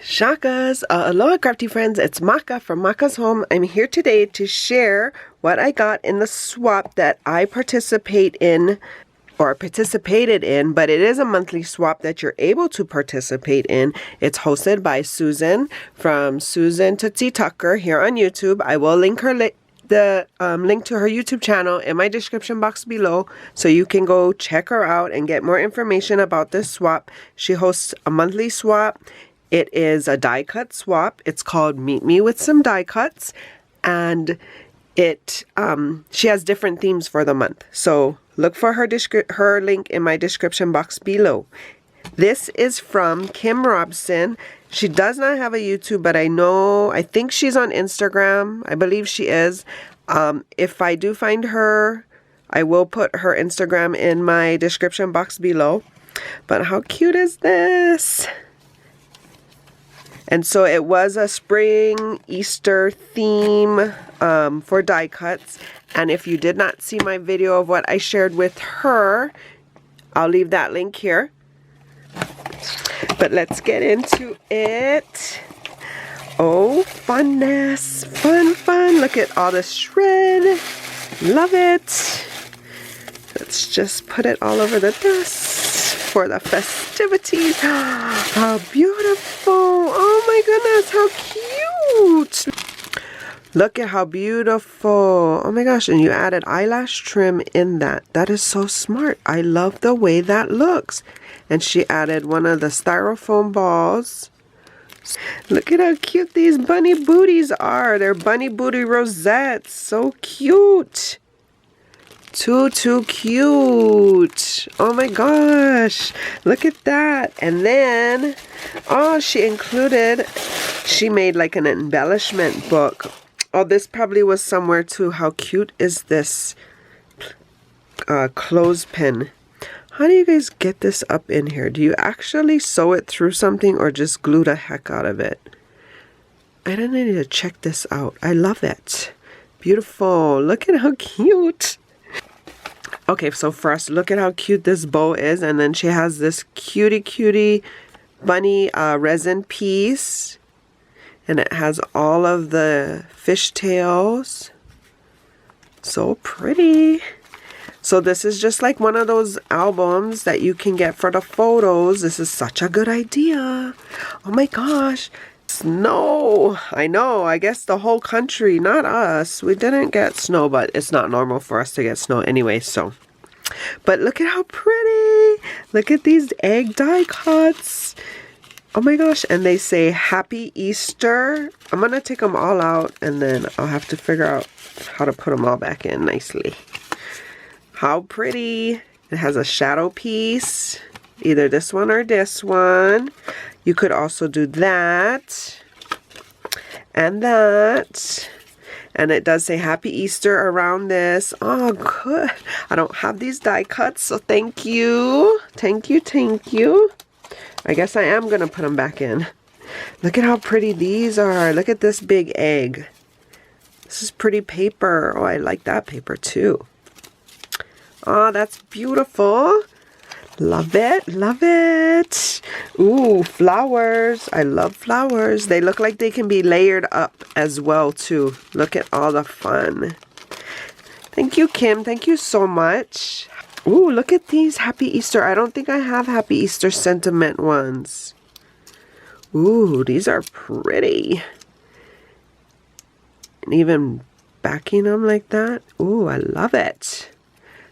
Shakas, aloha crafty friends, it's Maka from Makaz Home. I'm here today to share what I got in the swap that I participated in, but it is a monthly swap that you're able to participate in. It's hosted by Susan from Susan Tootsie Tucker here on YouTube. I will link her link to her YouTube channel in my description box below, so you can go check her out and get more information about this swap. She hosts a monthly swap. It is a die cut swap. It's called Meet Me with Some Die Cuts, and she has different themes for the month. So look for her link in my description box below. This is from Kim Robson. She does not have a YouTube, but I think she's on Instagram. I believe she is. If I do find her, I will put her Instagram in my description box below. But how cute is this? And so it was a spring Easter theme for die cuts. And if you did not see my video of what I shared with her, I'll leave that link here. But let's get into it. Oh, funness. Fun. Look at all the shred. Love it. Let's just put it all over the desk for the festivities. How beautiful. Oh my goodness, how cute. Look at how beautiful. Oh my gosh, and you added eyelash trim in that. That is so smart. I love the way that looks. And she added one of the styrofoam balls. Look at how cute these bunny booties are. They're bunny booty rosettes. So cute. Too cute. Oh my gosh. Look at that. And then, oh, she made like an embellishment book. Oh, this probably was somewhere too. How cute is this clothespin? How do you guys get this up in here? Do you actually sew it through something or just glue the heck out of it? I don't need to check this out. I love it. Beautiful. Look at how cute. Okay, so first, look at how cute this bow is. And then she has this cutie bunny resin piece. And it has all of the fishtails. So pretty. So this is just like one of those albums that you can get for the photos. This is such a good idea. Oh my gosh. Snow. I know. I guess the whole country, not us. We didn't get snow, but it's not normal for us to get snow anyway, so. But look at how pretty. Look at these egg die cuts. Oh my gosh. And they say Happy Easter. I'm going to take them all out and then I'll have to figure out how to put them all back in nicely. How pretty. It has a shadow piece. Either this one or this one. You could also do that. And that. And it does say Happy Easter around this. Oh, good. I don't have these die cuts, so thank you. Thank you. I guess I am going to put them back in. Look at how pretty these are. Look at this big egg. This is pretty paper. Oh, I like that paper too. Oh, that's beautiful. Love it. Ooh, flowers. I love flowers. They look like they can be layered up as well too. Look at all the fun. Thank you, Kim. Thank you so much. Ooh, look at these Happy Easter. I don't think I have Happy Easter sentiment ones. Ooh, these are pretty. And even backing them like that. Ooh, I love it.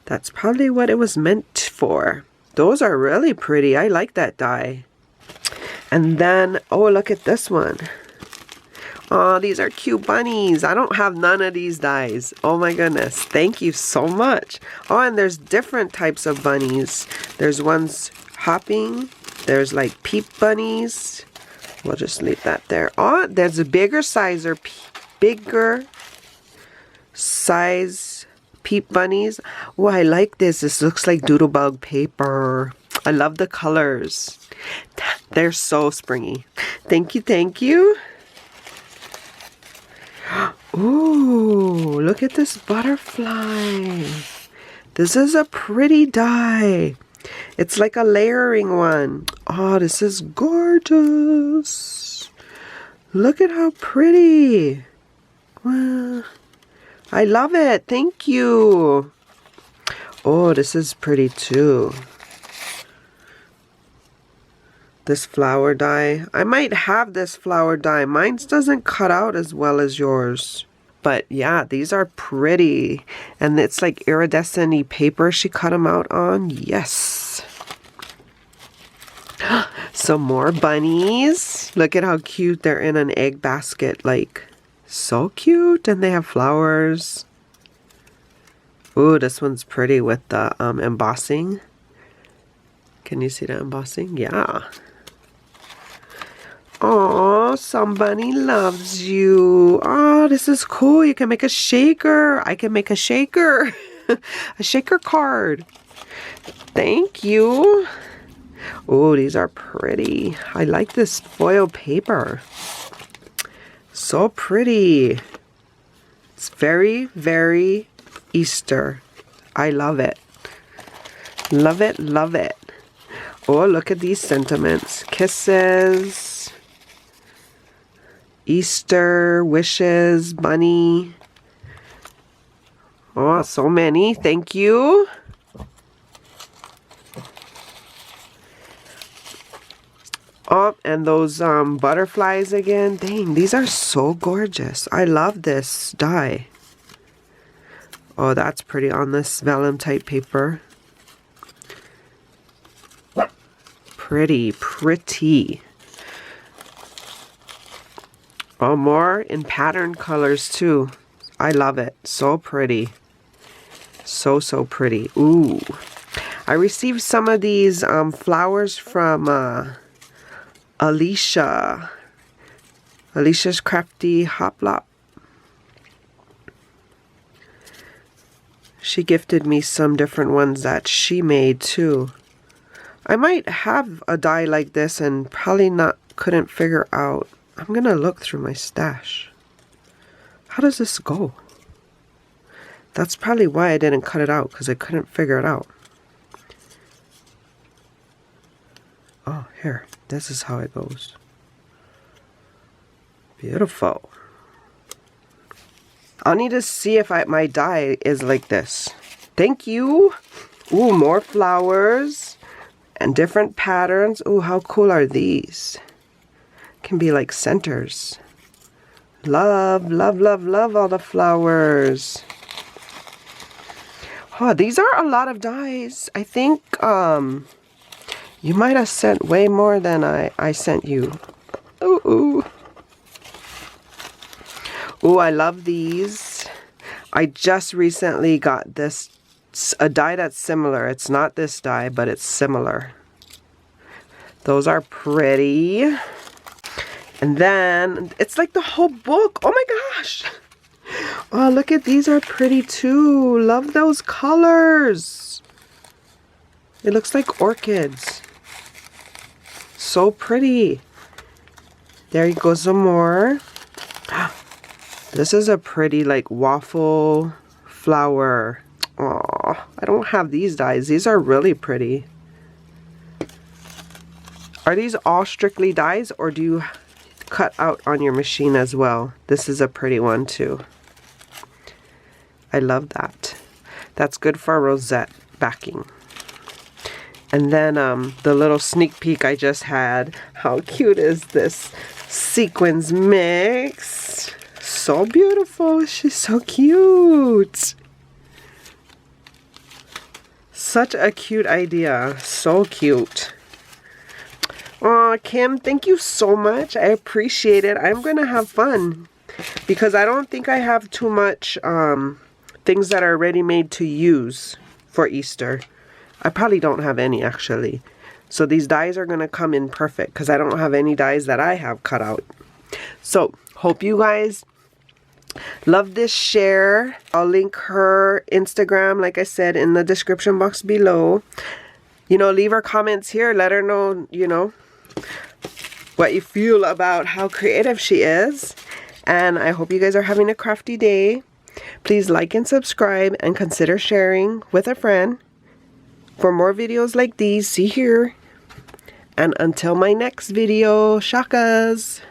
That's probably what it was meant for. Those are really pretty. I like that die. And then, oh, look at this one. Oh, these are cute bunnies. I don't have none of these dies. Oh my goodness. Thank you so much. Oh, and there's different types of bunnies. There's ones hopping. There's like peep bunnies. We'll just leave that there. Oh, there's a bigger size peep bunnies. Oh, I like this. This looks like doodlebug paper. I love the colors. They're so springy. Thank you. Ooh, look at this butterfly. This is a pretty die. It's like a layering one. Oh, this is gorgeous. Look at how pretty. Wow. I love it. Thank you. Oh, this is pretty too. This flower die. I might have this flower die. Mine doesn't cut out as well as yours. But yeah, these are pretty. And it's like iridescent-y paper she cut them out on. Yes. Some more bunnies. Look at how cute they're in an egg basket. Like, so cute. And they have flowers. Ooh, this one's pretty with the embossing. Can you see the embossing? Yeah. Oh, somebody loves you. Oh, this is cool. You can make a shaker. I can make a shaker. A shaker card. Thank you. Oh, these are pretty. I like this foil paper. So pretty. It's very, very Easter. I love it. Love it, love it. Oh, look at these sentiments. Kisses. Easter, wishes, bunny. Oh, so many. Thank you. Oh, and those butterflies again. Dang, these are so gorgeous. I love this die. Oh, that's pretty on this vellum type paper. Pretty, pretty. Oh, more in pattern colors too. I love it. So pretty. So, so pretty. Ooh. I received some of these flowers from Alicia. Alicia's Crafty Hoplop. She gifted me some different ones that she made too. I might have a die like this and probably couldn't figure out. I'm going to look through my stash. How does this go? That's probably why I didn't cut it out, because I couldn't figure it out. Oh, here. This is how it goes. Beautiful. I'll need to see if my die is like this. Thank you. Ooh, more flowers and different patterns. Ooh, how cool are these? Can be like centers. Love, love, love, love all the flowers. Oh, these are a lot of dies. I think you might have sent way more than I sent you. Ooh, ooh. Ooh, I love these. I just recently got this, a die that's similar. It's not this die, but it's similar. Those are pretty. And then, it's like the whole book. Oh my gosh. Oh, look at these are pretty too. Love those colors. It looks like orchids. So pretty. There you go, some more. This is a pretty like waffle flower. Oh, I don't have these dies. These are really pretty. Are these all strictly dies or do you cut out on your machine as well? This is a pretty one too. I love that. That's good for a rosette backing. And then the little sneak peek I just had. How cute is this sequins mix? So beautiful. She's so cute. Such a cute idea. So cute. Aw, Kim, thank you so much. I appreciate it. I'm going to have fun because I don't think I have too much things that are ready-made to use for Easter. I probably don't have any actually. So these dies are going to come in perfect because I don't have any dies that I have cut out. So hope you guys love this share. I'll link her Instagram, like I said, in the description box below. You know, leave her comments here. Let her know, you know, what you feel about how creative she is. And I hope you guys are having a crafty day. Please like and subscribe and consider sharing with a friend. For more videos like these, see here. And until my next video, shakas!